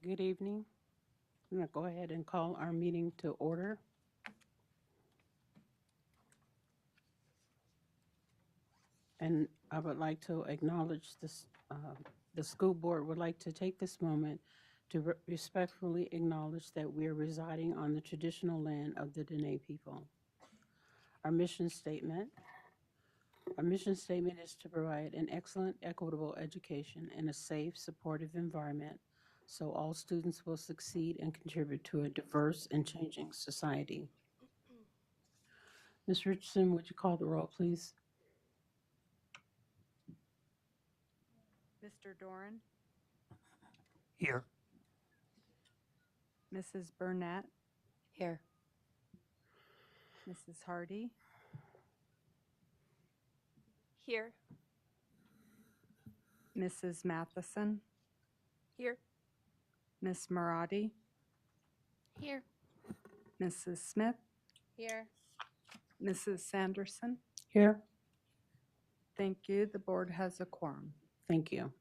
Good evening. I'm going to go ahead and call our meeting to order. And I would like to acknowledge this, the school board would like to take this moment to respectfully acknowledge that we are residing on the traditional land of the Dene people. Our mission statement. Our mission statement is to provide an excellent, equitable education in a safe, supportive environment so all students will succeed and contribute to a diverse and changing society. Ms. Richardson, would you call the roll, please? Mr. Doran, Here. Mrs. Burnett, Here. Mrs. Hardy, Here. Mrs. Matheson, Here. Miss Maradi, Here. Mrs. Smith, Here. Mrs. Sanderson. Here. Thank you. The board has a quorum. Thank you.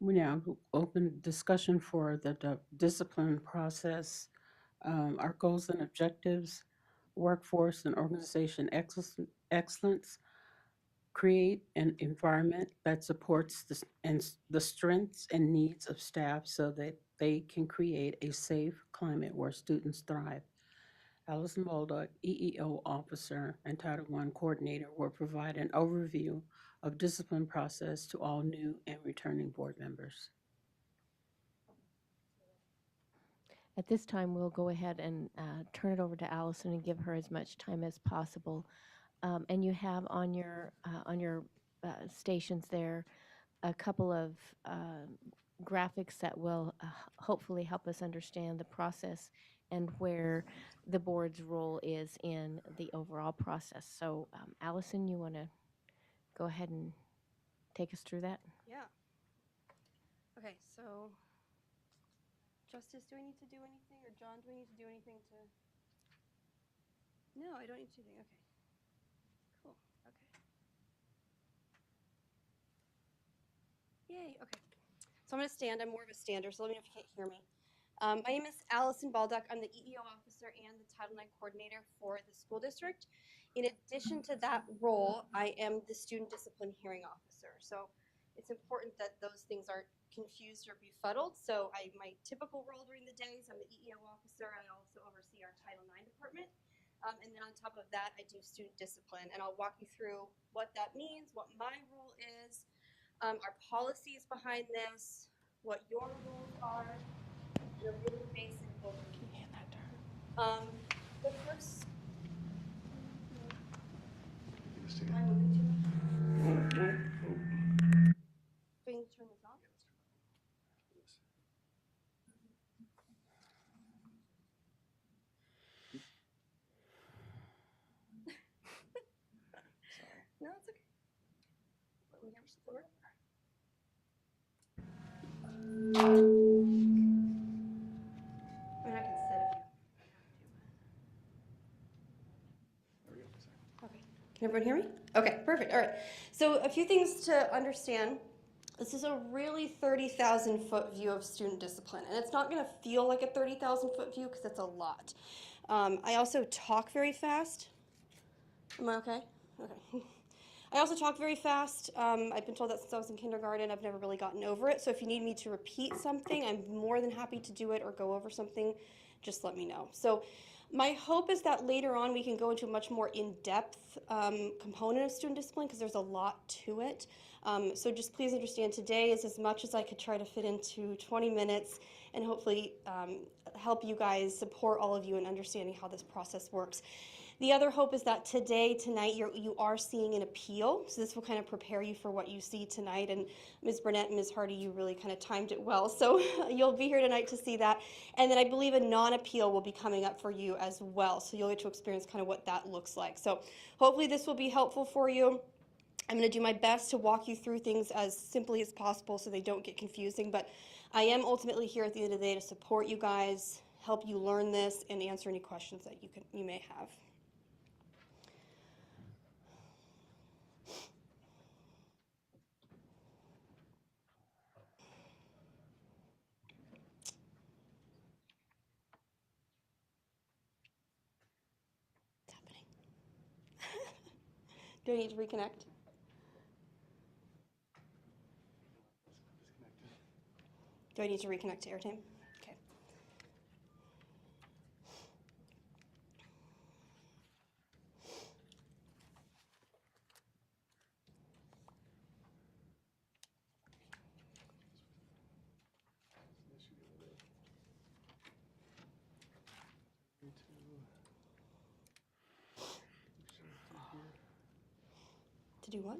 We now open discussion for the discipline process, our goals and objectives, workforce and organization excellence, create an environment that supports the strengths and needs of staff so that they can create a safe climate where students thrive. Allison Baldock, EEO Officer and Title I Coordinator, will provide an overview of discipline process to all new and returning board members. At this time, we'll go ahead and turn it over to Allison and give her as much time as possible. And you have on your stations there a couple of graphics that will hopefully help us understand the process and where the board's role is in the overall process. So, Allison, you want to go ahead and take us through that? Yeah. Okay, so Justice, do I need to do anything? Or John, do I need to do anything to? No, I don't need to do anything. Okay. Cool. Okay. Yay. Okay. So I'm going to stand. I'm more of a stander, so let me know if you can't hear me. My name is Allison Baldock. I'm the EEO officer and the Title IX coordinator for the school district. In addition to that role, I am the student discipline hearing officer. So it's important that those things aren't confused or befuddled. So my typical role during the day is I'm the EEO officer. I also oversee our Title IX department. And then on top of that, I do student discipline. And I'll walk you through what that means, what my role is, our policies behind this, what your rules are, and a really basic overview. The first. Am I moving too much? Do we need to turn this off? No, it's okay. Let me have support. I mean, I can sit if you have to. Okay. Can everyone hear me? Okay, perfect. All right. So a few things to understand. This is a really 30,000-foot view of student discipline, and it's not going to feel like a 30,000-foot view because it's a lot. I also talk very fast. Am I okay? Okay. I also talk very fast. I've been told that since I was in kindergarten. I've never really gotten over it. So if you need me to repeat something, I'm more than happy to do it or go over something. Just let me know. So my hope is that later on we can go into a much more in-depth component of student discipline because there's a lot to it. So just please understand today is as much as I could try to fit into 20 minutes and hopefully help you guys, support all of you in understanding how this process works. The other hope is that tonight, you are seeing an appeal. So this will kind of prepare you for what you see tonight. And Ms. Burnett and Ms. Hardy, you really kind of timed it well. So you'll be here tonight to see that. And then I believe a non-appeal will be coming up for you as well. So you'll get to experience kind of what that looks like. So hopefully this will be helpful for you. I'm going to do my best to walk you through things as simply as possible so they don't get confusing. But I am ultimately here at the end of the day to support you guys, help you learn this, and answer any questions that you may have. Do I need to reconnect? Do I need to reconnect to airtime? Okay. To do what?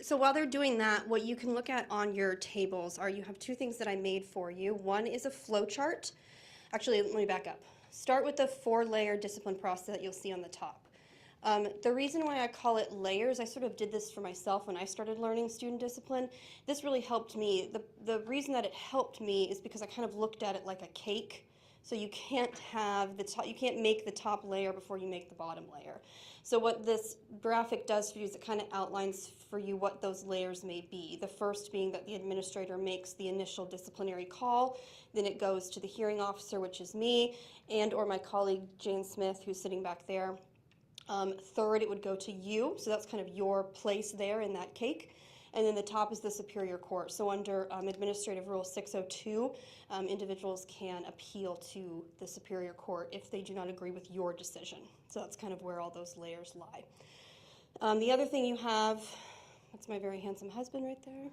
So while they're doing that, what you can look at on your tables are you have two things that I made for you. One is a flow chart. Actually, let me back up. Start with the 4-layer discipline process that you'll see on the top. The reason why I call it layers, I sort of did this for myself when I started learning student discipline. This really helped me. The reason that it helped me is because I kind of looked at it like a cake. So you can't have the top, you can't make the top layer before you make the bottom layer. So what this graphic does for you is it kind of outlines for you what those layers may be. The first being that the administrator makes the initial disciplinary call, then it goes to the hearing officer, which is me, and or my colleague Jane Smith, who's sitting back there. Third, it would go to you, so that's kind of your place there in that cake. And then the top is the Superior Court. So under Administrative Rule 602, individuals can appeal to the Superior Court if they do not agree with your decision. So that's kind of where all those layers lie. The other thing you have, that's my very handsome husband right there.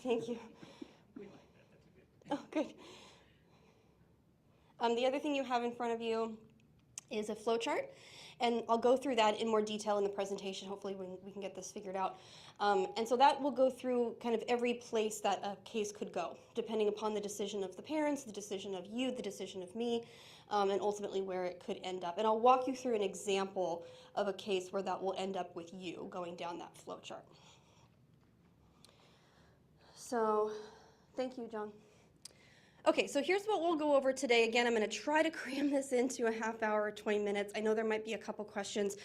Thank you. Oh, good. The other thing you have in front of you is a flow chart, and I'll go through that in more detail in the presentation, hopefully when we can get this figured out. And so that will go through kind of every place that a case could go, depending upon the decision of the parents, the decision of you, the decision of me, and ultimately where it could end up. And I'll walk you through an example of a case where that will end up with you going down that flow chart. So, thank you, John. Okay, so here's what we'll go over today. Again, I'm going to try to cram this into a half hour or 20 minutes. I know there might be a couple questions.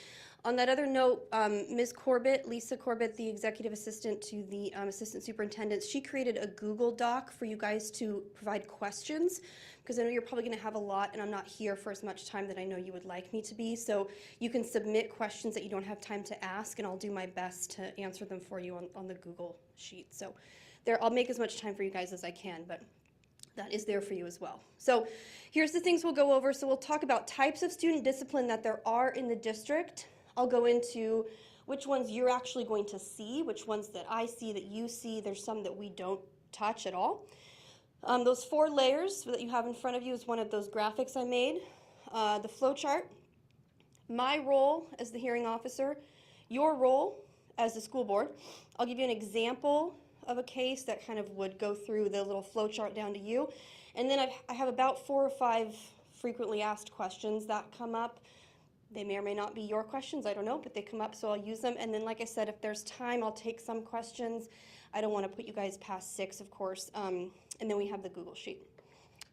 On that other note, Ms. Corbett, Lisa Corbett, the executive assistant to the assistant superintendent, she created a Google Doc for you guys to provide questions, because I know you're probably going to have a lot, and I'm not here for as much time that I know you would like me to be. So you can submit questions that you don't have time to ask, and I'll do my best to answer them for you on the Google sheet. So I'll make as much time for you guys as I can, but that is there for you as well. So here's the things we'll go over. So we'll talk about types of student discipline that there are in the district. I'll go into which ones you're actually going to see, which ones that I see, that you see. There's some that we don't touch at all. Those 4 layers that you have in front of you is one of those graphics I made. The flow chart, my role as the hearing officer, your role as the school board. I'll give you an example of a case that kind of would go through the little flow chart down to you. And then I have about 4 or 5 frequently asked questions that come up. They may or may not be your questions, I don't know, but they come up, so I'll use them. And then, like I said, if there's time, I'll take some questions. I don't want to put you guys past 6, of course. And then we have the Google Sheet.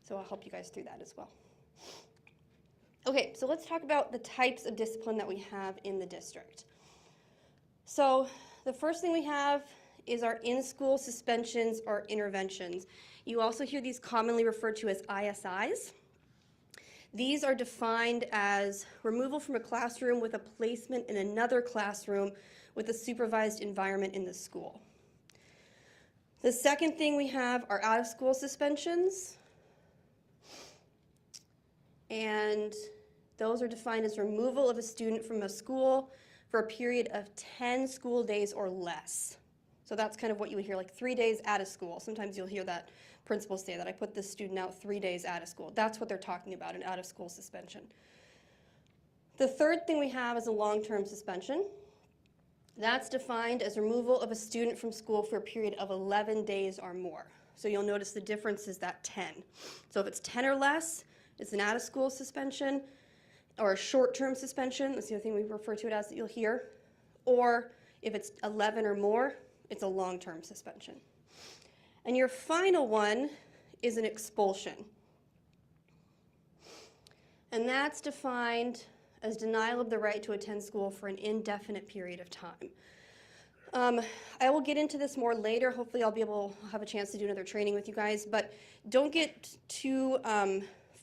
So I'll help you guys through that as well. Okay, so let's talk about the types of discipline that we have in the district. So the first thing we have is our in-school suspensions or interventions. You also hear these commonly referred to as ISIs. These are defined as removal from a classroom with a placement in another classroom with a supervised environment in the school. The second thing we have are out-of-school suspensions. And those are defined as removal of a student from a school for a period of 10 school days or less. So that's kind of what you would hear, like 3 days out of school. Sometimes you'll hear that principals say that I put this student out 3 days out of school. That's what they're talking about, an out-of-school suspension. The third thing we have is a long-term suspension. That's defined as removal of a student from school for a period of 11 days or more. So you'll notice the difference is that 10. So if it's 10 or less, it's an out-of-school suspension. or a short-term suspension, that's the other thing we refer to it as that you'll hear, or if it's 11 or more, it's a long-term suspension. And your final one is an expulsion. And that's defined as denial of the right to attend school for an indefinite period of time. I will get into this more later. Hopefully I'll be able to have a chance to do another training with you guys, but don't get too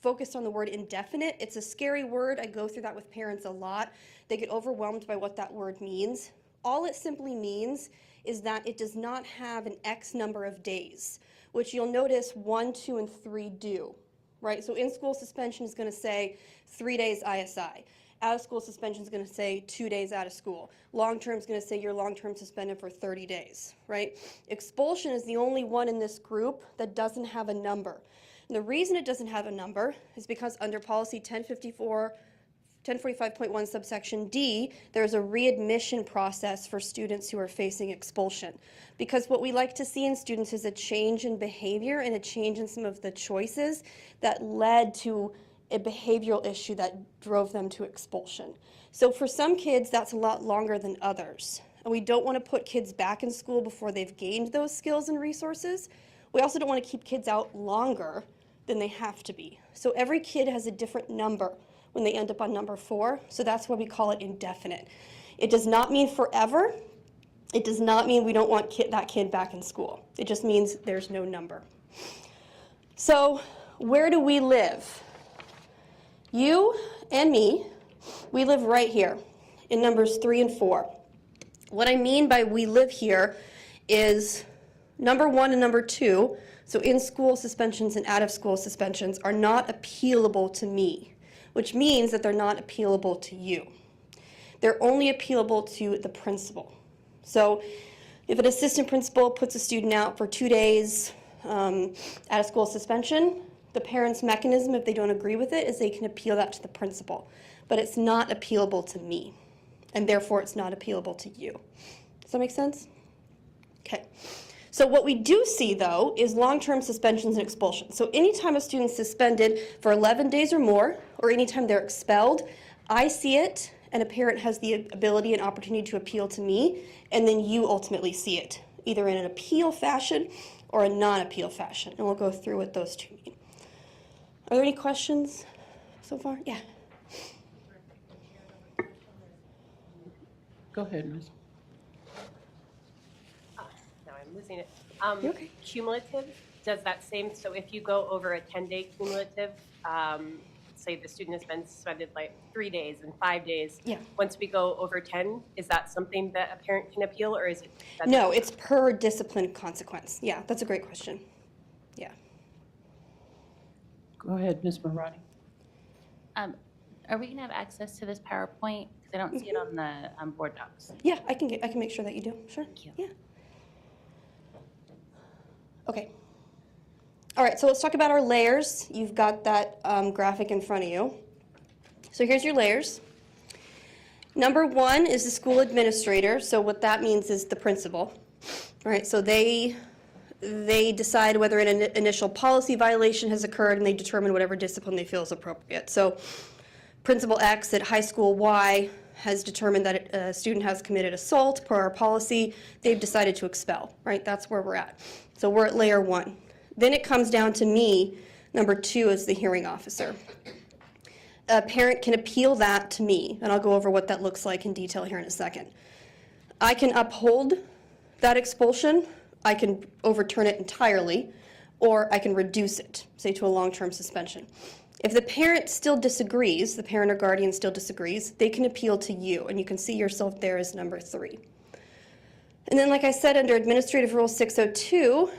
focused on the word indefinite. It's a scary word. I go through that with parents a lot. They get overwhelmed by what that word means. All it simply means is that it does not have an X number of days, which you'll notice 1, 2, and 3 do, right? So in-school suspension is going to say 3 days ISI. Out-of-school suspension is going to say 2 days out of school. Long-term is going to say you're long-term suspended for 30 days, right? Expulsion is the only one in this group that doesn't have a number. And the reason it doesn't have a number is because under policy 1045.1 subsection D, there's a readmission process for students who are facing expulsion. Because what we like to see in students is a change in behavior and a change in some of the choices that led to a behavioral issue that drove them to expulsion. So for some kids, that's a lot longer than others. And we don't want to put kids back in school before they've gained those skills and resources. We also don't want to keep kids out longer than they have to be. So every kid has a different number when they end up on number 4, so that's why we call it indefinite. It does not mean forever. It does not mean we don't want that kid back in school. It just means there's no number. So where do we live? You and me, we live right here in numbers 3 and 4. What I mean by we live here is number 1 and number 2, so in-school suspensions and out-of-school suspensions, are not appealable to me, which means that they're not appealable to you. They're only appealable to the principal. So if an assistant principal puts a student out for 2 days out-of-school suspension, the parent's mechanism, if they don't agree with it, is they can appeal that to the principal. But it's not appealable to me, and therefore it's not appealable to you. Does that make sense? Okay. So what we do see, though, is long-term suspensions and expulsions. So anytime a student's suspended for 11 days or more, or anytime they're expelled, I see it, and a parent has the ability and opportunity to appeal to me, and then you ultimately see it, either in an appeal fashion or a non-appeal fashion. And we'll go through what those two mean. Are there any questions so far? Yeah. Go ahead, Ms. Now I'm losing it. You okay? Cumulative, does that same, so if you go over a 10-day cumulative, say the student has been suspended like 3 days and 5 days. Yeah. Once we go over 10, is that something that a parent can appeal, or is it? No, it's per discipline consequence. Yeah, that's a great question. Yeah. Go ahead, Ms. Marotti. Are we gonna have access to this PowerPoint? Because I don't see it on the board docs. Yeah, I can make sure that you do. Sure. Thank you. Yeah. Okay. All right, so let's talk about our layers. You've got that graphic in front of you. So here's your layers. Number 1 is the school administrator. So what that means is the principal. All right, so they decide whether an initial policy violation has occurred, and they determine whatever discipline they feel is appropriate. So Principal X at high school Y has determined that a student has committed assault per our policy. They've decided to expel, right? That's where we're at. So we're at layer 1. Then it comes down to me, number 2, as the hearing officer. A parent can appeal that to me, and I'll go over what that looks like in detail here in a second. I can uphold that expulsion, I can overturn it entirely, or I can reduce it, say to a long-term suspension. If the parent still disagrees, the parent or guardian still disagrees, they can appeal to you, and you can see yourself there as number 3. And then, like I said, under Administrative Rule 602,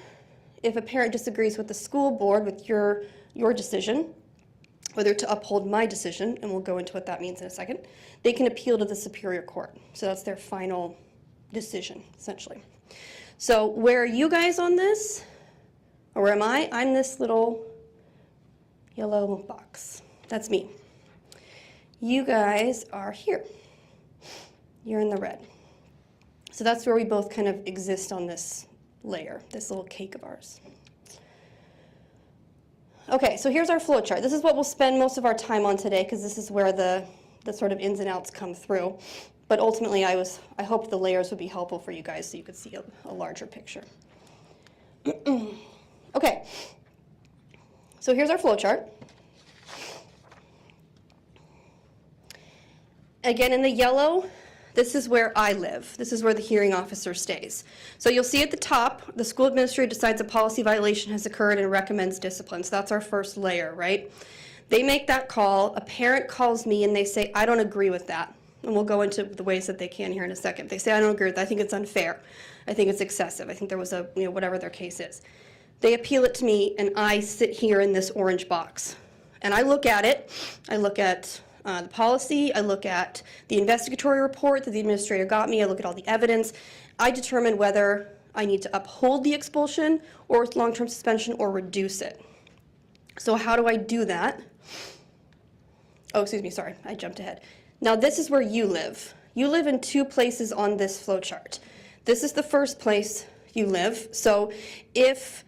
if a parent disagrees with the school board with your decision, whether to uphold my decision, and we'll go into what that means in a second, they can appeal to the Superior Court. So that's their final decision, essentially. So where are you guys on this? Or where am I? I'm this little yellow box. That's me. You guys are here. You're in the red. So that's where we both kind of exist on this layer, this little cake of ours. Okay, so here's our flow chart. This is what we'll spend most of our time on today because this is where the sort of ins and outs come through. But ultimately, I hope the layers would be helpful for you guys so you could see a larger picture. Okay, so here's our flow chart. Again, in the yellow, this is where I live. This is where the hearing officer stays. So you'll see at the top, the school administrator decides a policy violation has occurred and recommends discipline. So that's our first layer, right? They make that call. A parent calls me and they say, I don't agree with that. And we'll go into the ways that they can here in a second. They say, I don't agree with that. I think it's unfair. I think it's excessive. I think there was a, whatever their case is. They appeal it to me and I sit here in this orange box. And I look at it. I look at the policy, I look at the investigatory report that the administrator got me, I look at all the evidence. I determine whether I need to uphold the expulsion or long-term suspension or reduce it. So how do I do that? Oh, excuse me, sorry, I jumped ahead. Now this is where you live. You live in two places on this flow chart. This is the first place you live. So if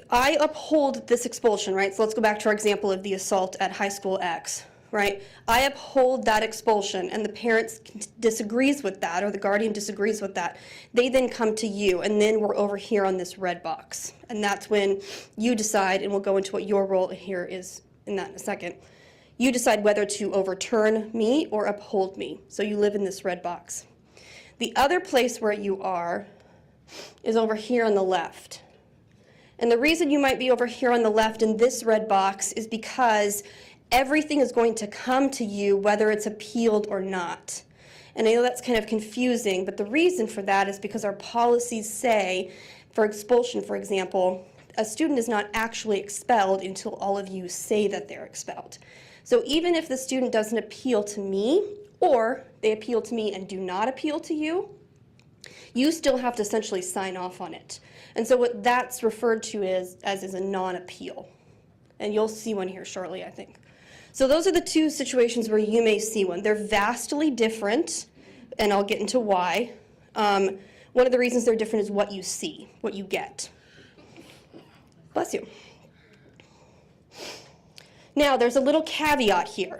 I uphold this expulsion, right, so let's go back to our example of the assault at high school X, right? I uphold that expulsion and the parent disagrees with that or the guardian disagrees with that. They then come to you and then we're over here on this red box. And that's when you decide, and we'll go into what your role here is in that in a second. You decide whether to overturn me or uphold me. So you live in this red box. The other place where you are is over here on the left. And the reason you might be over here on the left in this red box is because everything is going to come to you whether it's appealed or not. And I know that's kind of confusing, but the reason for that is because our policies say, for expulsion, for example, a student is not actually expelled until all of you say that they're expelled. So even if the student doesn't appeal to me, or they appeal to me and do not appeal to you, you still have to essentially sign off on it. And so what that's referred to as is a non-appeal. And you'll see one here shortly, I think. So those are the two situations where you may see one. They're vastly different, and I'll get into why. One of the reasons they're different is what you see, what you get. Bless you. Now, there's a little caveat here.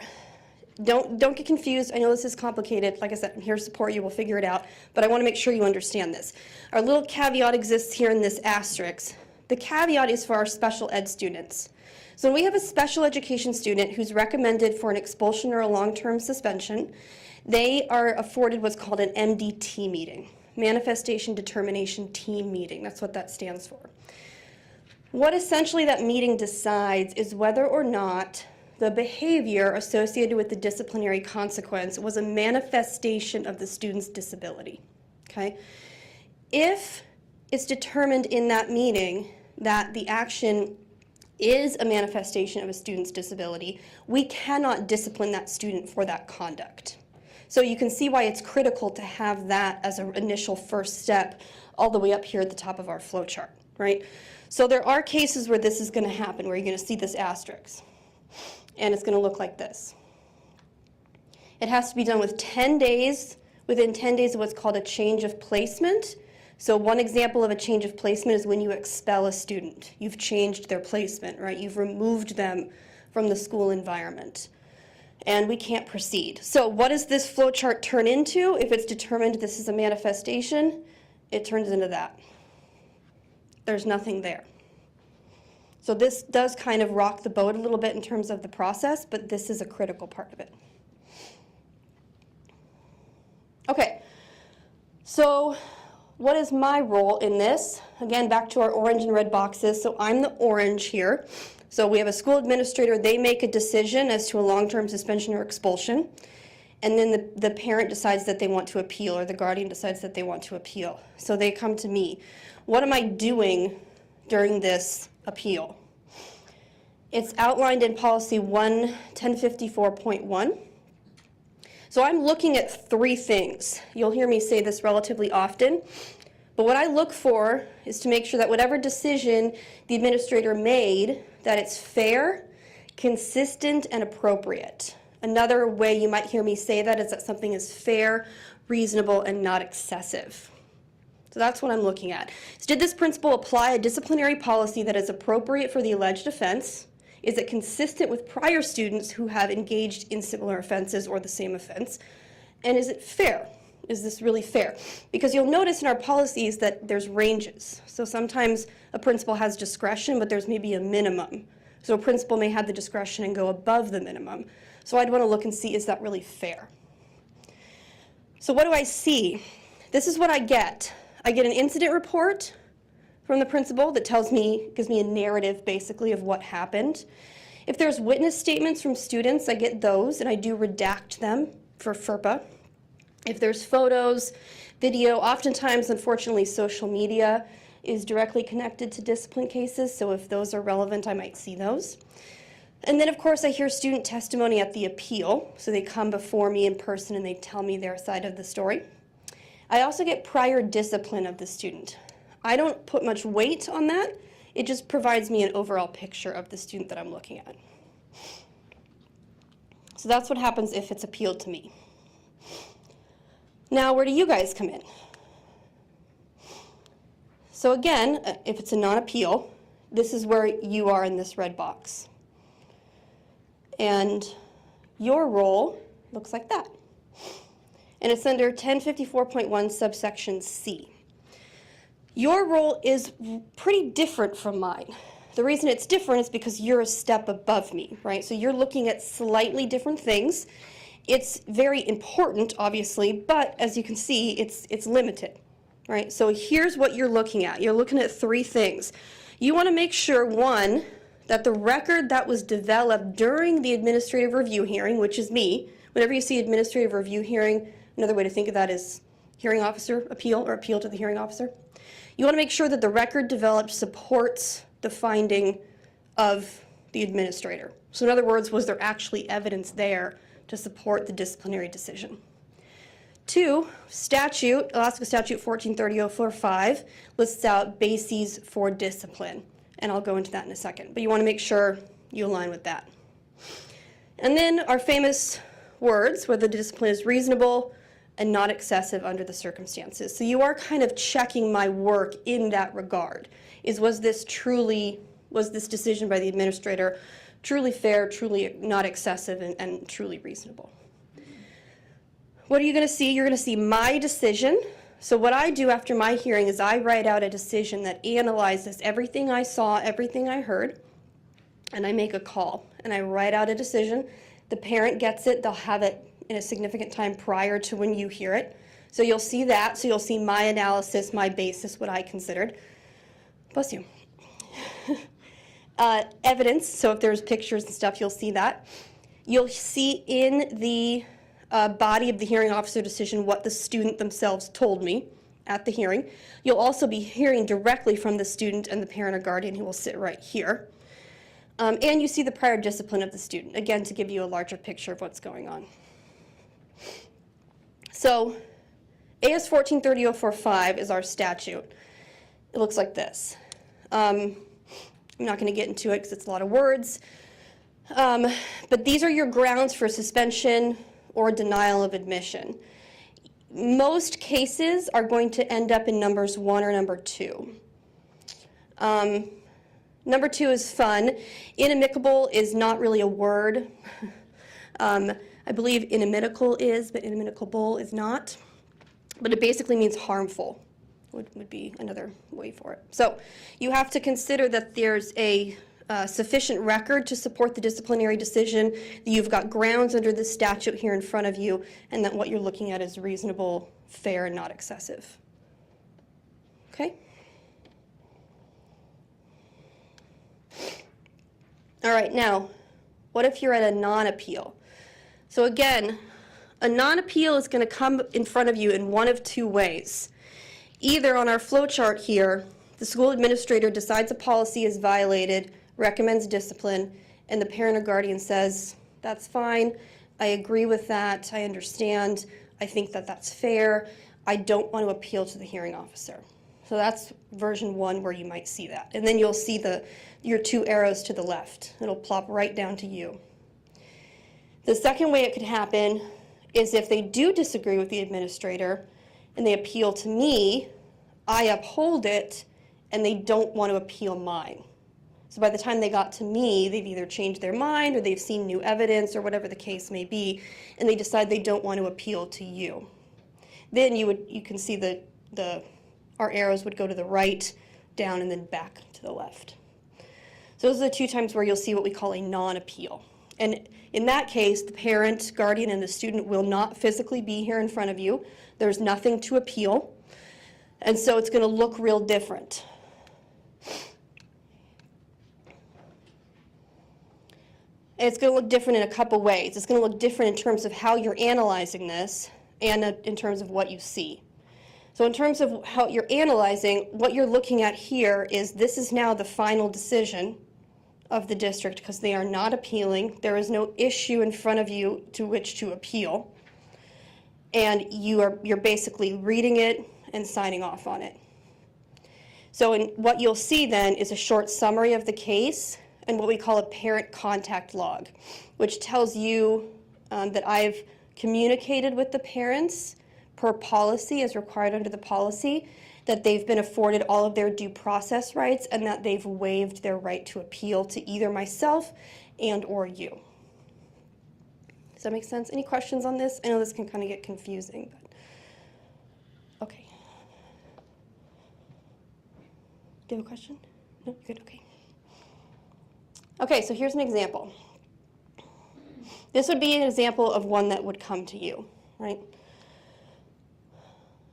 Don't get confused. I know this is complicated. Like I said, I'm here to support you. We'll figure it out. But I want to make sure you understand this. Our little caveat exists here in this asterisk. The caveat is for our special ed students. So when we have a special education student who's recommended for an expulsion or a long-term suspension, they are afforded what's called an MDT meeting, Manifestation Determination Team Meeting. That's what that stands for. What essentially that meeting decides is whether or not the behavior associated with the disciplinary consequence was a manifestation of the student's disability, okay? If it's determined in that meeting that the action is a manifestation of a student's disability, we cannot discipline that student for that conduct. So you can see why it's critical to have that as an initial first step all the way up here at the top of our flow chart, right? So there are cases where this is going to happen, where you're going to see this asterisk, and it's going to look like this. It has to be done with 10 days, within 10 days of what's called a change of placement. So one example of a change of placement is when you expel a student. You've changed their placement, right? You've removed them from the school environment. And we can't proceed. So what does this flow chart turn into? If it's determined this is a manifestation, it turns into that. There's nothing there. So this does kind of rock the boat a little bit in terms of the process, but this is a critical part of it. Okay, so what is my role in this? Again, back to our orange and red boxes. So I'm the orange here. So we have a school administrator. They make a decision as to a long-term suspension or expulsion. And then the parent decides that they want to appeal, or the guardian decides that they want to appeal. So they come to me. What am I doing during this appeal? It's outlined in policy 1054.1. So I'm looking at three things. You'll hear me say this relatively often, but what I look for is to make sure that whatever decision the administrator made, that it's fair, consistent, and appropriate. Another way you might hear me say that is that something is fair, reasonable, and not excessive. So that's what I'm looking at. So did this principal apply a disciplinary policy that is appropriate for the alleged offense? Is it consistent with prior students who have engaged in similar offenses or the same offense? And is it fair? Is this really fair? Because you'll notice in our policies that there's ranges. So sometimes a principal has discretion, but there's maybe a minimum. So a principal may have the discretion and go above the minimum. So I'd want to look and see, is that really fair? So what do I see? This is what I get. I get an incident report from the principal that gives me a narrative basically of what happened. If there's witness statements from students, I get those and I do redact them for FERPA. If there's photos, video, oftentimes, unfortunately, social media is directly connected to discipline cases, so if those are relevant, I might see those. And then, of course, I hear student testimony at the appeal, so they come before me in person and they tell me their side of the story. I also get prior discipline of the student. I don't put much weight on that. It just provides me an overall picture of the student that I'm looking at. So that's what happens if it's appealed to me. Now, where do you guys come in? So again, if it's a non-appeal, this is where you are in this red box. And your role looks like that. And it's under 1054.1 subsection C. Your role is pretty different from mine. The reason it's different is because you're a step above me, right? So you're looking at slightly different things. It's very important, obviously, but as you can see, it's limited, right? So here's what you're looking at. You're looking at three things. You want to make sure, one, that the record that was developed during the administrative review hearing, which is me, whenever you see administrative review hearing, another way to think of that is hearing officer appeal or appeal to the hearing officer. You want to make sure that the record developed supports the finding of the administrator. So in other words, was there actually evidence there to support the disciplinary decision? Two, Alaska Statute 1430.045 lists out bases for discipline, and I'll go into that in a second, but you want to make sure you align with that. And then our famous words, whether the discipline is reasonable and not excessive under the circumstances. So you are kind of checking my work in that regard. Was this decision by the administrator truly fair, truly not excessive, and truly reasonable? What are you going to see? You're going to see my decision. So what I do after my hearing is I write out a decision that analyzes everything I saw, everything I heard, and I make a call. And I write out a decision. The parent gets it. They'll have it in a significant time prior to when you hear it. So you'll see that. So you'll see my analysis, my basis, what I considered. Bless you. Evidence, so if there's pictures and stuff, you'll see that. You'll see in the body of the hearing officer decision what the student themselves told me at the hearing. You'll also be hearing directly from the student and the parent or guardian who will sit right here. And you see the prior discipline of the student, again, to give you a larger picture of what's going on. So AS 1430.045 is our statute. It looks like this. I'm not going to get into it because it's a lot of words. But these are your grounds for suspension or denial of admission. Most cases are going to end up in numbers 1 or number 2. Number 2 is fun. Inimical is not really a word. I believe inimicable is, but inimicable is not. But it basically means harmful, would be another way for it. So you have to consider that there's a sufficient record to support the disciplinary decision, that you've got grounds under the statute here in front of you, and that what you're looking at is reasonable, fair, and not excessive. Okay? All right, now, what if you're at a non-appeal? So again, a non-appeal is going to come in front of you in one of two ways. Either on our flow chart here, the school administrator decides a policy is violated, recommends discipline, and the parent or guardian says, that's fine, I agree with that, I understand, I think that that's fair, I don't want to appeal to the hearing officer. So that's version 1 where you might see that. And then you'll see your 2 arrows to the left. It'll plop right down to you. The second way it could happen is if they do disagree with the administrator and they appeal to me, I uphold it, and they don't want to appeal mine. So by the time they got to me, they've either changed their mind or they've seen new evidence or whatever the case may be, and they decide they don't want to appeal to you. Then you can see our arrows would go to the right, down, and then back to the left. So those are the two times where you'll see what we call a non-appeal. And in that case, the parent, guardian, and the student will not physically be here in front of you. There's nothing to appeal. And so it's going to look real different. And it's going to look different in a couple ways. It's going to look different in terms of how you're analyzing this and in terms of what you see. So in terms of how you're analyzing, what you're looking at here is this is now the final decision of the district because they are not appealing. There is no issue in front of you to which to appeal. And you're basically reading it and signing off on it. So what you'll see then is a short summary of the case and what we call a parent contact log, which tells you that I've communicated with the parents per policy as required under the policy, that they've been afforded all of their due process rights, and that they've waived their right to appeal to either myself and or you. Does that make sense? Any questions on this? I know this can kind of get confusing, but okay. Do you have a question? No? You're good? Okay. Okay, so here's an example. This would be an example of one that would come to you, right?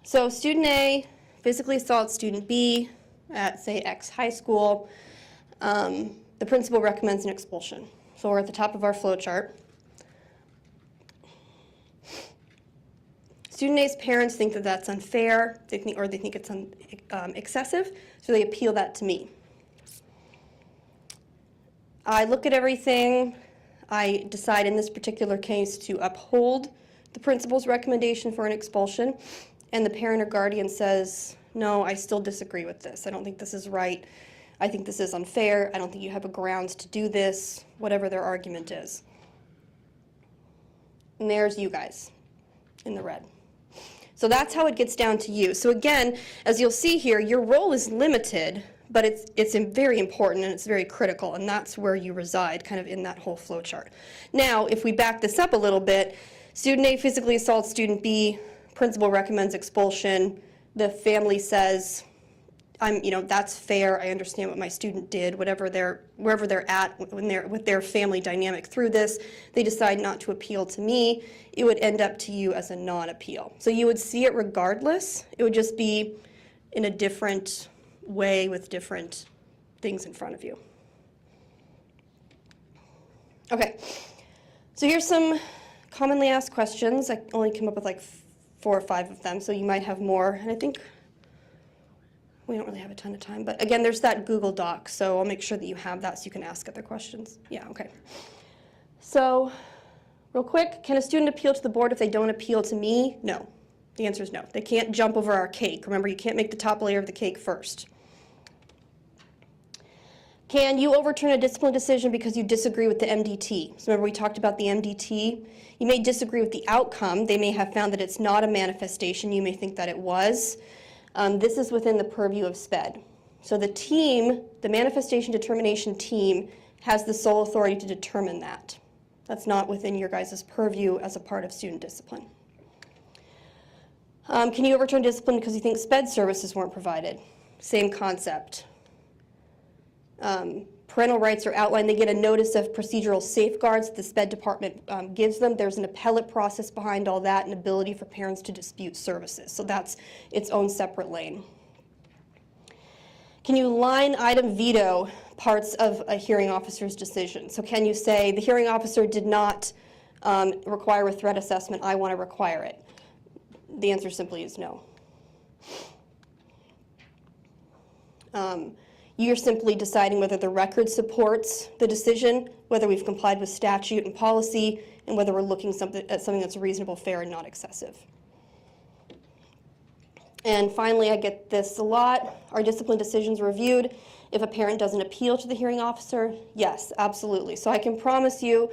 So student A physically assaults student B at, say, X high school. The principal recommends an expulsion. So we're at the top of our flow chart. Student A's parents think that that's unfair, they think it's excessive, so they appeal that to me. I look at everything. I decide in this particular case to uphold the principal's recommendation for an expulsion, and the parent or guardian says, no, I still disagree with this. I don't think this is right. I think this is unfair. I don't think you have a grounds to do this, whatever their argument is. And there's you guys in the red. So that's how it gets down to you. So again, as you'll see here, your role is limited, but it's very important and it's very critical, and that's where you reside, kind of in that whole flow chart. Now, if we back this up a little bit, student A physically assaults student B, principal recommends expulsion, the family says, that's fair, I understand what my student did, wherever they're at with their family dynamic through this, they decide not to appeal to me, it would end up to you as a non-appeal. So you would see it regardless, it would just be in a different way with different things in front of you. Okay, so here's some commonly asked questions. I only came up with like 4 or 5 of them, so you might have more, and I think we don't really have a ton of time, but again, there's that Google Doc, so I'll make sure that you have that so you can ask other questions. Yeah, okay. So, real quick, can a student appeal to the board if they don't appeal to me? No. The answer is no. They can't jump over our cake. Remember, you can't make the top layer of the cake first. Can you overturn a discipline decision because you disagree with the MDT? So remember, we talked about the MDT. You may disagree with the outcome. They may have found that it's not a manifestation. You may think that it was. This is within the purview of SPED. So the team, the manifestation determination team, has the sole authority to determine that. That's not within your guys' purview as a part of student discipline. Can you overturn discipline because you think SPED services weren't provided? Same concept. Parental rights are outlined. They get a notice of procedural safeguards the SPED department gives them. There's an appellate process behind all that and ability for parents to dispute services. So that's its own separate lane. Can you line item veto parts of a hearing officer's decision? So can you say, the hearing officer did not require a threat assessment, I want to require it? The answer simply is no. You're simply deciding whether the record supports the decision, whether we've complied with statute and policy, and whether we're looking at something that's reasonable, fair, and not excessive. And finally, I get this a lot. Are discipline decisions reviewed if a parent doesn't appeal to the hearing officer? Yes, absolutely. So I can promise you,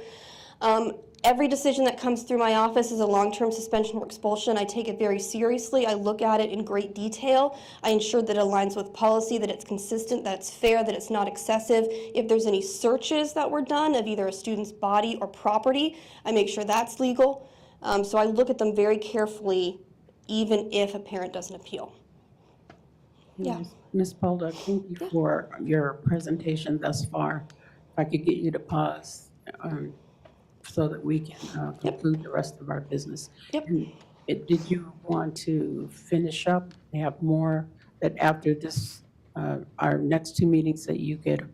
Every decision that comes through my office is a long-term suspension or expulsion. I take it very seriously. I look at it in great detail. I ensure that it aligns with policy, that it's consistent, that it's fair, that it's not excessive. If there's any searches that were done of either a student's body or property, I make sure that's legal. So I look at them very carefully, even if a parent doesn't appeal. Yeah. Ms. Polduck, thank you for your presentation thus far. If I could get you to pause so that we can conclude the rest of our business. Yep. And did you want to finish up, have more, that after this, our next two meetings that you could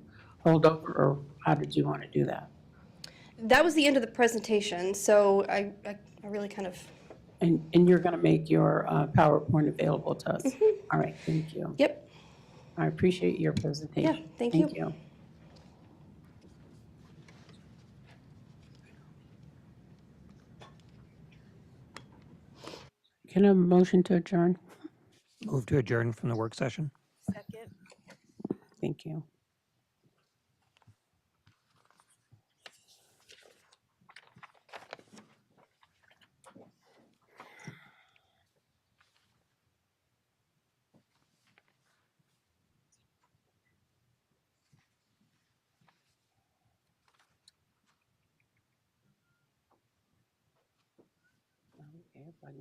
hold over, or how did you want to do that? That was the end of the presentation, so I really kind of, And you're going to make your PowerPoint available to us? All right, thank you. yep. I appreciate your presentation. Yeah, thank you. Thank you. Can I have a motion to adjourn? Move to adjourn from the work session. Thank you. Okay, if I can